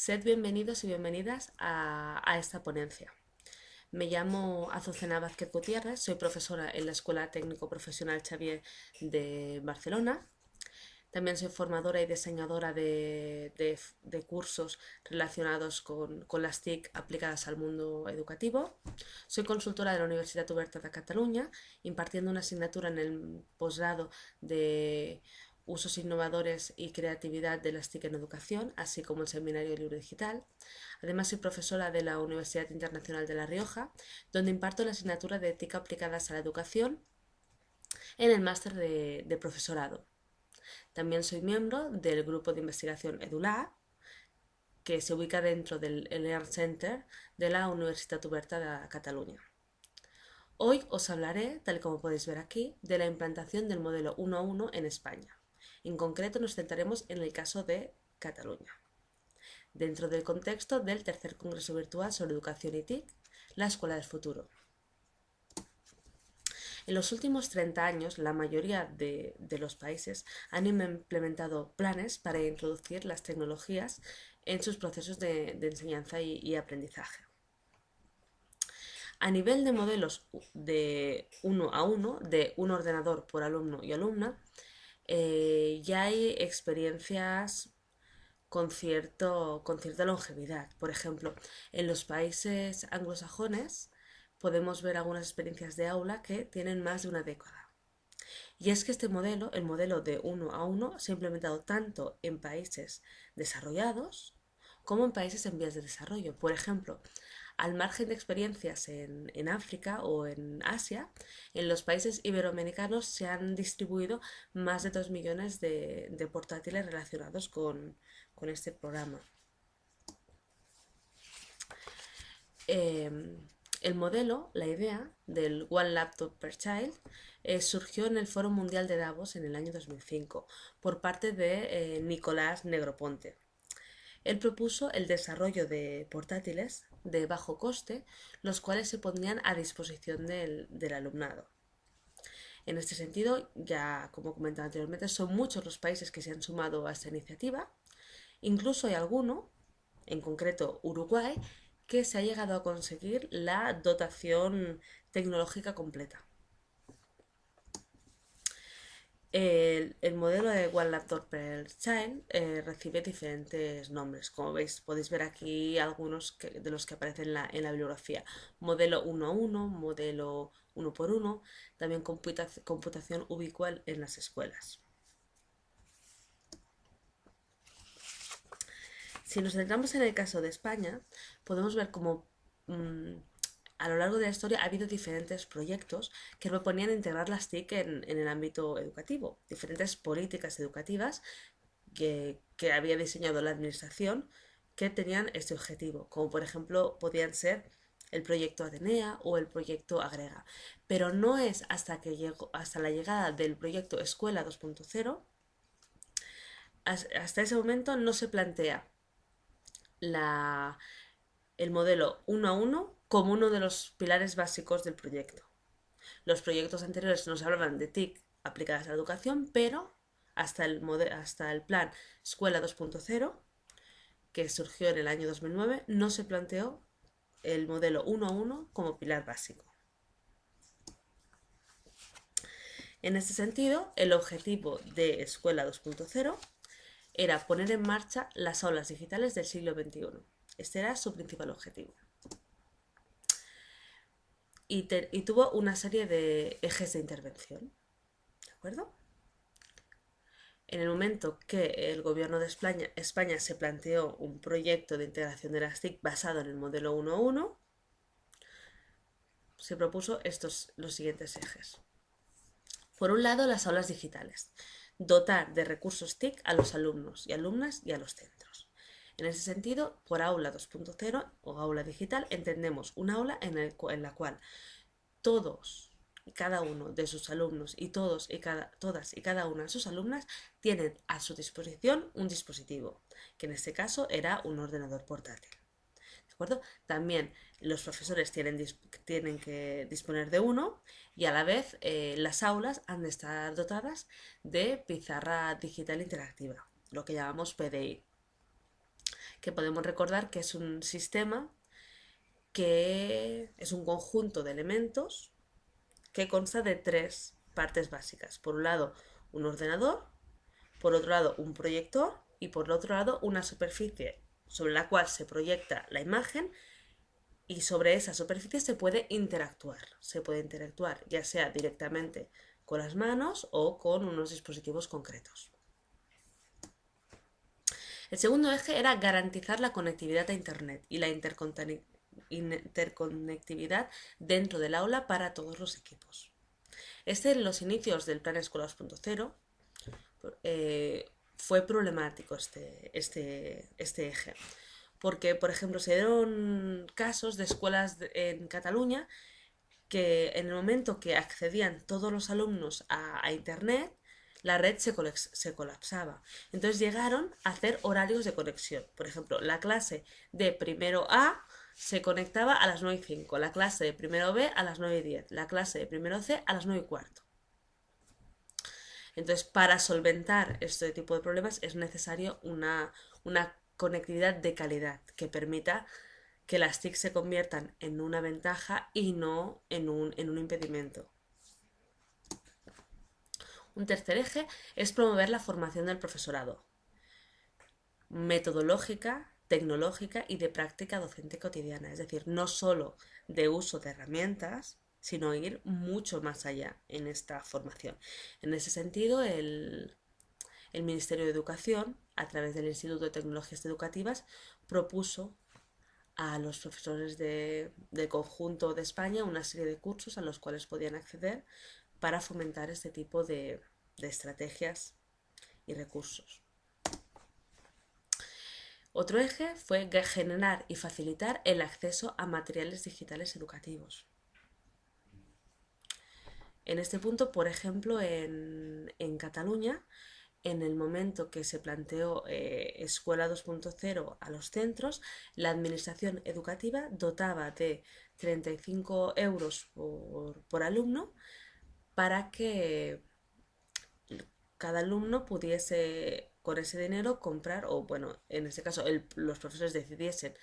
Sed bienvenidos y bienvenidas a esta ponencia. Me llamo Azucena Vázquez Gutiérrez, soy profesora en la Escuela Técnico Profesional Xavier de Barcelona. También soy formadora y diseñadora de cursos relacionados con las TIC aplicadas al mundo educativo. Soy consultora de la Universitat Oberta de Cataluña, impartiendo una asignatura en el posgrado de usos innovadores y creatividad de las TIC en educación, así como el seminario de libro digital. Además, soy profesora de la Universidad Internacional de La Rioja, donde imparto la asignatura de TIC aplicadas a la educación en el máster de profesorado. También soy miembro del grupo de investigación EduLab, que se ubica dentro del Learn Center de la Universitat Oberta de Cataluña. Hoy os hablaré, tal y como podéis ver aquí, de la implantación del modelo 1 a 1 en España. En concreto nos centraremos en el caso de Cataluña, dentro del contexto del tercer Congreso Virtual sobre Educación y TIC, la Escuela del Futuro. En los últimos 30 años, la mayoría de los países han implementado planes para introducir las tecnologías en sus procesos de enseñanza y aprendizaje. A nivel de modelos de 1 a 1, de un ordenador por alumno y alumna, ya hay experiencias con cierta longevidad. Por ejemplo, en los países anglosajones podemos ver algunas experiencias de aula que tienen más de una década. Y es que este modelo, el modelo de 1 a 1, se ha implementado tanto en países desarrollados como en países en vías de desarrollo. Por ejemplo, al margen de experiencias en África o en Asia, en los países iberoamericanos se han distribuido más de 2 millones de portátiles relacionados con este programa. El modelo, la idea del One Laptop per Child, surgió en el Foro Mundial de Davos en el año 2005 por parte de Nicolás Negroponte. Él propuso el desarrollo de portátiles de bajo coste, los cuales se pondrían a disposición del alumnado. En este sentido, ya como comentaba anteriormente, son muchos los países que se han sumado a esta iniciativa. Incluso hay alguno, en concreto Uruguay, que se ha llegado a conseguir la dotación tecnológica completa. El modelo de One Laptop per Child recibe diferentes nombres. Como veis, podéis ver aquí algunos de los que aparecen en la bibliografía. Modelo 1 a 1, modelo 1 por 1, también computación ubicual en las escuelas. Si nos centramos en el caso de España, podemos ver cómo a lo largo de la historia ha habido diferentes proyectos que proponían integrar las TIC en el ámbito educativo, diferentes políticas educativas que había diseñado la administración que tenían este objetivo, como por ejemplo podían ser el proyecto Atenea o el proyecto Agrega. Pero no es hasta la llegada del proyecto Escuela 2.0, hasta ese momento no se plantea el modelo 1 a 1 como uno de los pilares básicos del proyecto. Los proyectos anteriores nos hablaban de TIC aplicadas a la educación, pero hasta el plan Escuela 2.0, que surgió en el año 2009, no se planteó el modelo 1 a 1 como pilar básico. En este sentido, el objetivo de Escuela 2.0 era poner en marcha las aulas digitales del siglo XXI. Este era su principal objetivo. Y tuvo una serie de ejes de intervención. ¿De acuerdo? En el momento que el gobierno de España se planteó un proyecto de integración de las TIC basado en el modelo 1 a 1, se propuso los siguientes ejes. Por un lado, las aulas digitales. Dotar de recursos TIC a los alumnos y alumnas y a los centros. En ese sentido, por aula 2.0 o aula digital entendemos un aula en la cual todos y cada uno de sus alumnos y todas y cada una de sus alumnas tienen a su disposición un dispositivo, que en este caso era un ordenador portátil. ¿De acuerdo? También los profesores tienen que disponer de uno y a la vez las aulas han de estar dotadas de pizarra digital interactiva, lo que llamamos PDI. que podemos recordar que es un sistema que es un conjunto de elementos que consta de tres partes básicas. Por un lado, un ordenador, por otro lado, un proyector y por otro lado, una superficie sobre la cual se proyecta la imagen y sobre esa superficie se puede interactuar. Se puede interactuar ya sea directamente con las manos o con unos dispositivos concretos. El segundo eje era garantizar la conectividad a Internet y la interconectividad dentro del aula para todos los equipos. En los inicios del Plan Escola 2.0 fue problemático este eje, porque, por ejemplo, se dieron casos de escuelas en Cataluña que en el momento que accedían todos los alumnos a Internet, la red se colapsaba. Entonces llegaron a hacer horarios de conexión. Por ejemplo, la clase de primero A se conectaba a las 9:05, la clase de primero B a las 9:10, la clase de primero C a las 9:15. Entonces, para solventar este tipo de problemas es necesario una conectividad de calidad que permita que las TIC se conviertan en una ventaja y no en un impedimento. Un tercer eje es promover la formación del profesorado, metodológica, tecnológica y de práctica docente cotidiana, es decir, no solo de uso de herramientas, sino ir mucho más allá en esta formación. En ese sentido, el Ministerio de Educación, a través del Instituto de Tecnologías Educativas, propuso a los profesores del conjunto de España una serie de cursos a los cuales podían acceder para fomentar este tipo de estrategias y recursos. Otro eje fue generar y facilitar el acceso a materiales digitales educativos. En este punto, por ejemplo, en Cataluña, en el momento que se planteó Escuela 2.0 a los centros, la administración educativa dotaba de 35 euros por alumno para que cada alumno pudiese con ese dinero comprar, o bueno, en este caso los profesores decidiesen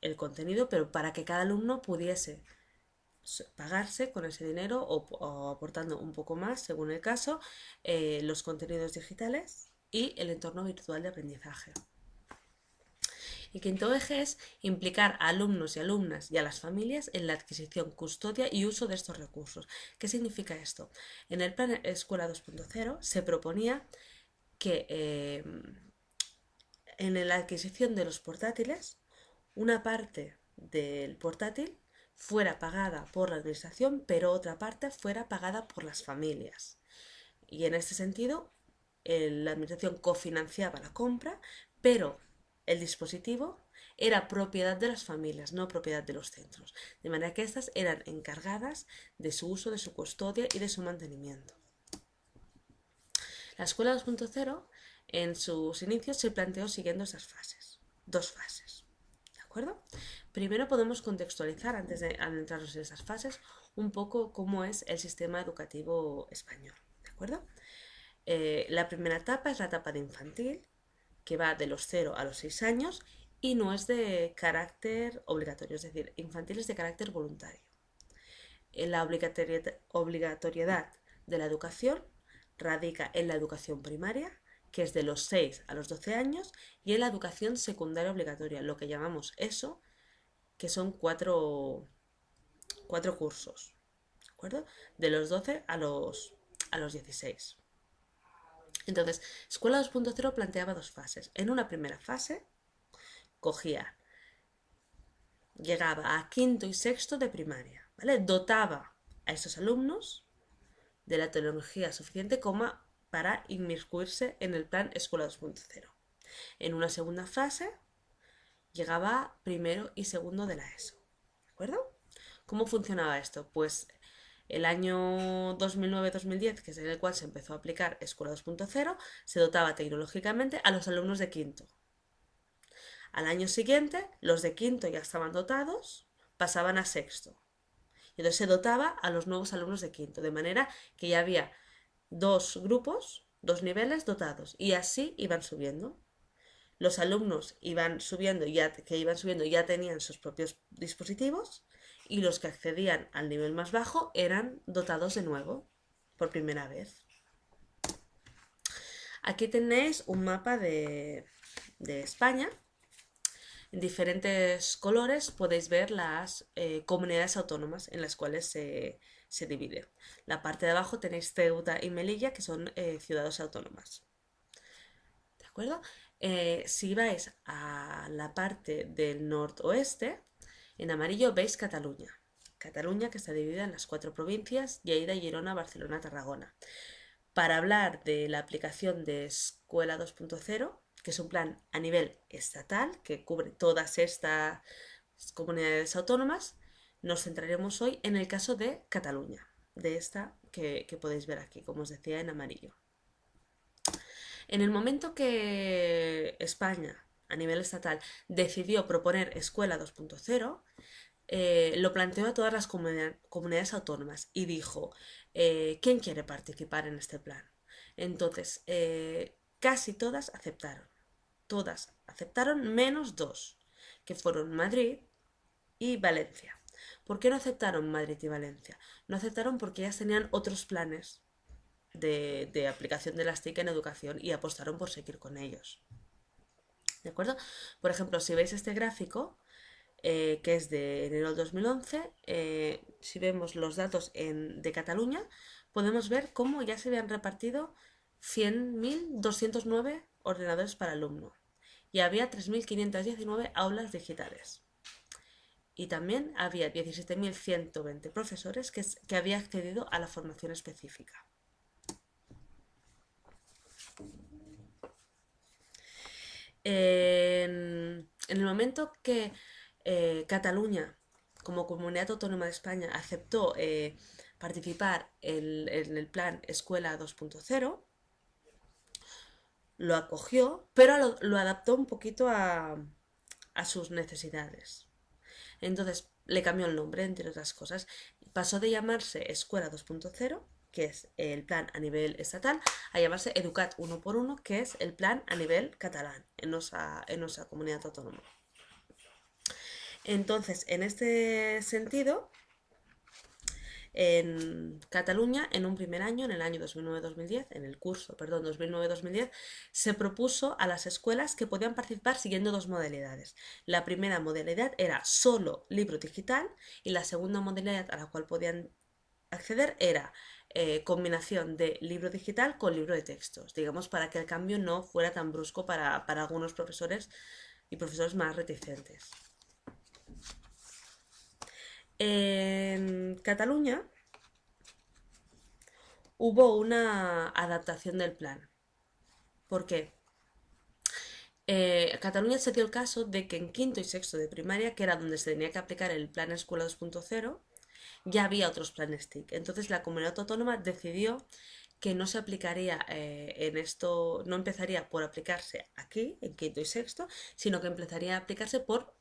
el contenido, pero para que cada alumno pudiese pagarse con ese dinero o aportando un poco más, según el caso, los contenidos digitales y el entorno virtual de aprendizaje. El quinto eje es implicar a alumnos y alumnas y a las familias en la adquisición, custodia y uso de estos recursos. ¿Qué significa esto? En el Plan Escuela 2.0 se proponía que en la adquisición de los portátiles, una parte del portátil fuera pagada por la administración, pero otra parte fuera pagada por las familias. Y en este sentido, la administración cofinanciaba la compra, pero el dispositivo era propiedad de las familias, no propiedad de los centros. De manera que estas eran encargadas de su uso, de su custodia y de su mantenimiento. La Escuela 2.0 en sus inicios se planteó siguiendo esas fases, dos fases. ¿De acuerdo? Primero podemos contextualizar, antes de adentrarnos en esas fases, un poco cómo es el sistema educativo español. ¿De acuerdo? La primera etapa es la etapa de infantil, que va de los 0 a los 6 años y no es de carácter obligatorio, es decir, infantil es de carácter voluntario. La obligatoriedad de la educación radica en la educación primaria, que es de los 6 a los 12 años, y en la educación secundaria obligatoria, lo que llamamos ESO, que son cuatro cursos, ¿de acuerdo? De los 12 a los 16. Entonces, Escuela 2.0 planteaba dos fases. En una primera fase, llegaba a quinto y sexto de primaria, ¿vale? Dotaba a estos alumnos de la tecnología suficiente como para inmiscuirse en el plan Escuela 2.0. En una segunda fase, llegaba a primero y segundo de la ESO, ¿de acuerdo? ¿Cómo funcionaba esto? Pues el año 2009-2010, que es en el cual se empezó a aplicar Escuela 2.0, se dotaba tecnológicamente a los alumnos de quinto. Al año siguiente, los de quinto ya estaban dotados, pasaban a sexto. Y entonces se dotaba a los nuevos alumnos de quinto, de manera que ya había dos grupos, dos niveles dotados, y así iban subiendo. Los alumnos que iban subiendo ya tenían sus propios dispositivos y los que accedían al nivel más bajo eran dotados de nuevo, por primera vez. Aquí tenéis un mapa de España. En diferentes colores podéis ver las comunidades autónomas en las cuales se divide. La parte de abajo tenéis Ceuta y Melilla, que son ciudades autónomas. ¿De acuerdo? Si vais a la parte del noroeste, en amarillo veis Cataluña. Cataluña, que está dividida en las 4 provincias: Lleida, Girona, Barcelona, Tarragona. Para hablar de la aplicación de Escuela 2.0, que es un plan a nivel estatal que cubre todas estas comunidades autónomas, nos centraremos hoy en el caso de Cataluña, de esta que podéis ver aquí, como os decía, en amarillo. En el momento que España, a nivel estatal, decidió proponer Escuela 2.0, lo planteó a todas las comunidades autónomas y dijo, ¿quién quiere participar en este plan? Entonces, casi todas aceptaron menos 2, que fueron Madrid y Valencia. ¿Por qué no aceptaron Madrid y Valencia? No aceptaron porque ellas tenían otros planes de aplicación de las TIC en educación y apostaron por seguir con ellos. ¿De acuerdo? Por ejemplo, si veis este gráfico, que es de enero del 2011, si vemos los datos de Cataluña, podemos ver cómo ya se habían repartido 100.209 ordenadores para alumno y había 3.519 aulas digitales. Y también había 17.120 profesores que habían accedido a la formación específica. En el momento que Cataluña, como comunidad autónoma de España, aceptó participar en el plan Escuela 2.0, lo acogió, pero lo adaptó un poquito a sus necesidades. Entonces le cambió el nombre, entre otras cosas. Pasó de llamarse Escuela 2.0, que es el plan a nivel estatal, a llamarse Educat 1x1, que es el plan a nivel catalán, en nuestra comunidad autónoma. Entonces, en este sentido, en Cataluña, en un primer año, en el año 2009-2010, en el curso, perdón, 2009-2010, se propuso a las escuelas que podían participar siguiendo 2 modalidades. La primera modalidad era solo libro digital y la segunda modalidad a la cual podían acceder era combinación de libro digital con libro de textos, digamos, para que el cambio no fuera tan brusco para algunos profesores y profesores más reticentes. En Cataluña hubo una adaptación del plan. ¿Por qué? Cataluña se dio el caso de que en quinto y sexto de primaria, que era donde se tenía que aplicar el plan Escuela 2.0, ya había otros planes TIC. Entonces la comunidad autónoma decidió que no se aplicaría en esto, no empezaría por aplicarse aquí, en quinto y sexto, sino que empezaría a aplicarse por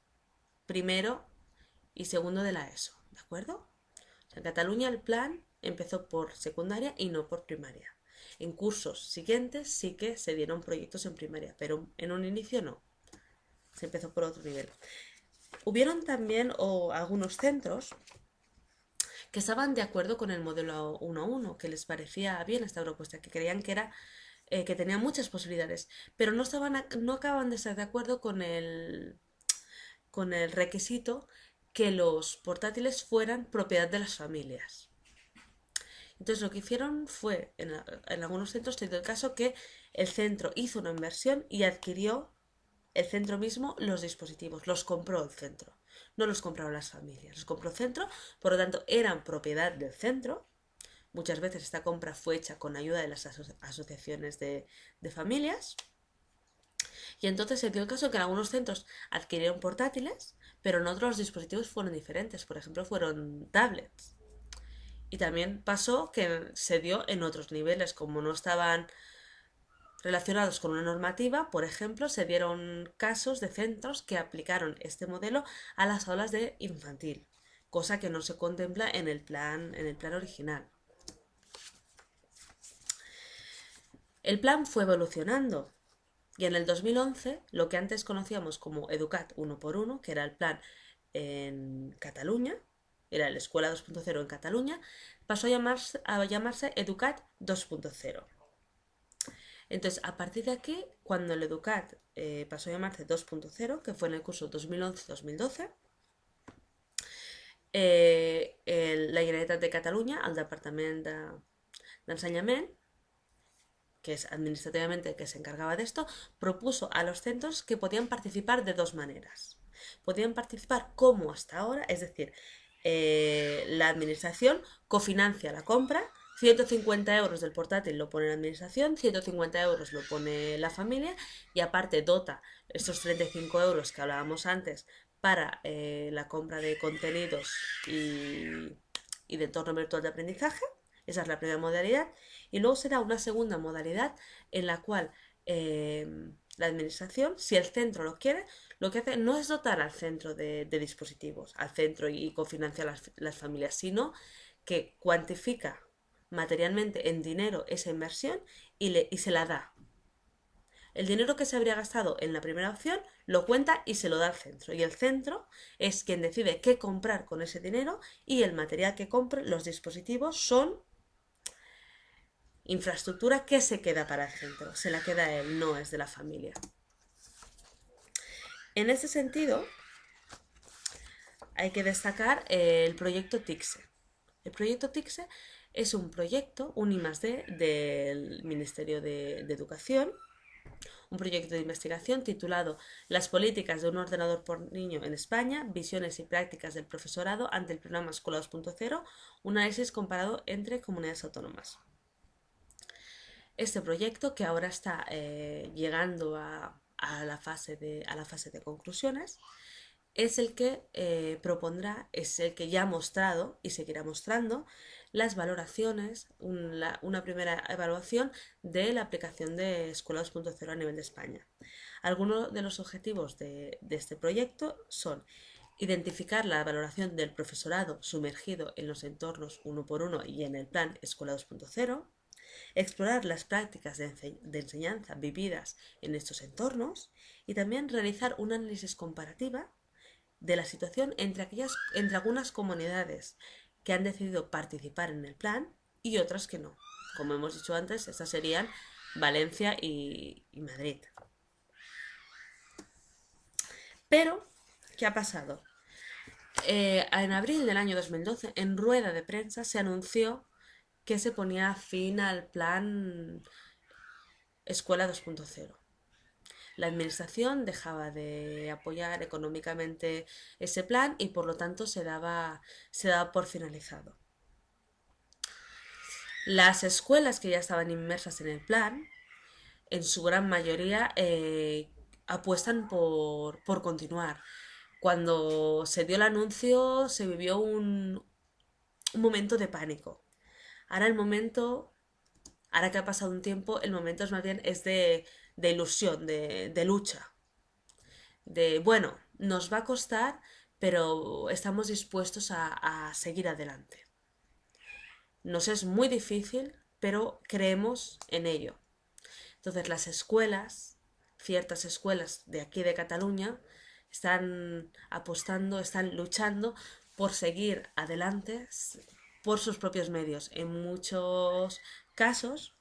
primero y segundo de la ESO, ¿de acuerdo? O sea, en Cataluña el plan empezó por secundaria y no por primaria. En cursos siguientes sí que se dieron proyectos en primaria, pero en un inicio no. Se empezó por otro nivel. Hubieron también algunos centros que estaban de acuerdo con el modelo 1 a 1, que les parecía bien esta propuesta, que creían que era que tenía muchas posibilidades, pero no acababan de estar de acuerdo con el requisito que los portátiles fueran propiedad de las familias. Entonces lo que hicieron fue, en algunos centros, te doy el caso que el centro hizo una inversión y adquirió el centro mismo los dispositivos, los compró el centro, no los compraron las familias, los compró el centro, por lo tanto eran propiedad del centro. Muchas veces esta compra fue hecha con ayuda de las asociaciones de familias. Y entonces se dio el caso que en algunos centros adquirieron portátiles, pero en otros los dispositivos fueron diferentes, por ejemplo fueron tablets. Y también pasó que se dio en otros niveles, como no estaban relacionados con una normativa, por ejemplo, se dieron casos de centros que aplicaron este modelo a las aulas de infantil, cosa que no se contempla en el plan original. El plan fue evolucionando Y en el 2011, lo que antes conocíamos como Educat 1x1, que era el plan en Cataluña, era la Escuela 2.0 en Cataluña, pasó a llamarse Educat 2.0. Entonces, a partir de aquí, cuando el Educat pasó a llamarse 2.0, que fue en el curso 2011-2012, la Generalitat de Catalunya, el Departament d'Ensenyament, que es administrativamente el que se encargaba de esto, propuso a los centros que podían participar de dos maneras. Podían participar como hasta ahora, es decir, la administración cofinancia la compra, 150 euros del portátil lo pone la administración, 150 euros lo pone la familia y aparte dota estos 35 euros que hablábamos antes para la compra de contenidos y de entorno virtual de aprendizaje. Esa es la primera modalidad. Y luego será una segunda modalidad en la cual la administración, si el centro lo quiere, lo que hace no es dotar al centro de dispositivos, al centro y cofinancia las familias, sino que cuantifica materialmente en dinero esa inversión y se la da. El dinero que se habría gastado en la primera opción lo cuenta y se lo da al centro. Y el centro es quien decide qué comprar con ese dinero y el material que compre, los dispositivos, son infraestructura que se queda para el centro. Se la queda él, no es de la familia. En ese sentido, hay que destacar el proyecto TICSE. El proyecto TICSE es un proyecto, un I+D del Ministerio de Educación, un proyecto de investigación titulado Las políticas de un ordenador por niño en España, visiones y prácticas del profesorado ante el programa Escuela 2.0, un análisis comparado entre comunidades autónomas. Este proyecto, que ahora está llegando a la fase de conclusiones, es el que propondrá, es el que ya ha mostrado y seguirá mostrando las valoraciones, una primera evaluación de la aplicación de Escuela 2.0 a nivel de España. Algunos de los objetivos de este proyecto son identificar la valoración del profesorado sumergido en los entornos 1x1 y en el plan Escuela 2.0, explorar las prácticas de enseñanza vividas en estos entornos y también realizar un análisis comparativa de la situación entre algunas comunidades que han decidido participar en el plan y otras que no. Como hemos dicho antes, estas serían Valencia y Madrid. Pero, ¿qué ha pasado? En abril del año 2012, en rueda de prensa, se anunció que se ponía fin al plan Escuela 2.0. La administración dejaba de apoyar económicamente ese plan y por lo tanto se daba por finalizado. Las escuelas que ya estaban inmersas en el plan, en su gran mayoría, apuestan por continuar. Cuando se dio el anuncio se vivió un momento de pánico. Ahora ahora que ha pasado un tiempo, el momento es más bien de ilusión, de lucha. Bueno, nos va a costar, pero estamos dispuestos a seguir adelante. Nos es muy difícil, pero creemos en ello. Entonces las escuelas, ciertas escuelas de aquí de Cataluña, están apostando, están luchando por seguir adelante por sus propios medios. En muchos casos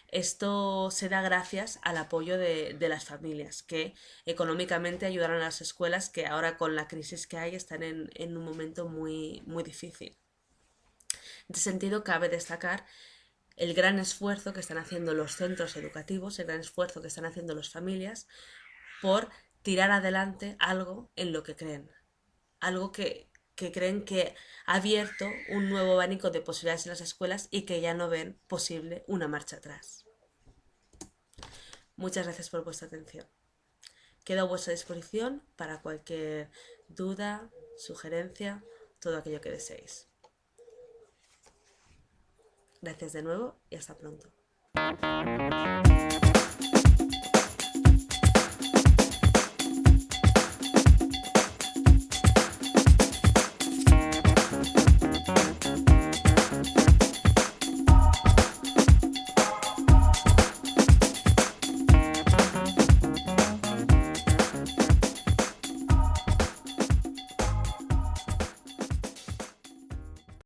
esto se da gracias al apoyo de las familias que económicamente ayudaron a las escuelas que ahora con la crisis que hay están en un momento muy, muy difícil. En este sentido, cabe destacar el gran esfuerzo que están haciendo los centros educativos, el gran esfuerzo que están haciendo las familias por tirar adelante algo en lo que creen, algo que creen que ha abierto un nuevo abanico de posibilidades en las escuelas y que ya no ven posible una marcha atrás. Muchas gracias por vuestra atención. Quedo a vuestra disposición para cualquier duda, sugerencia, todo aquello que deseéis. Gracias de nuevo y hasta pronto.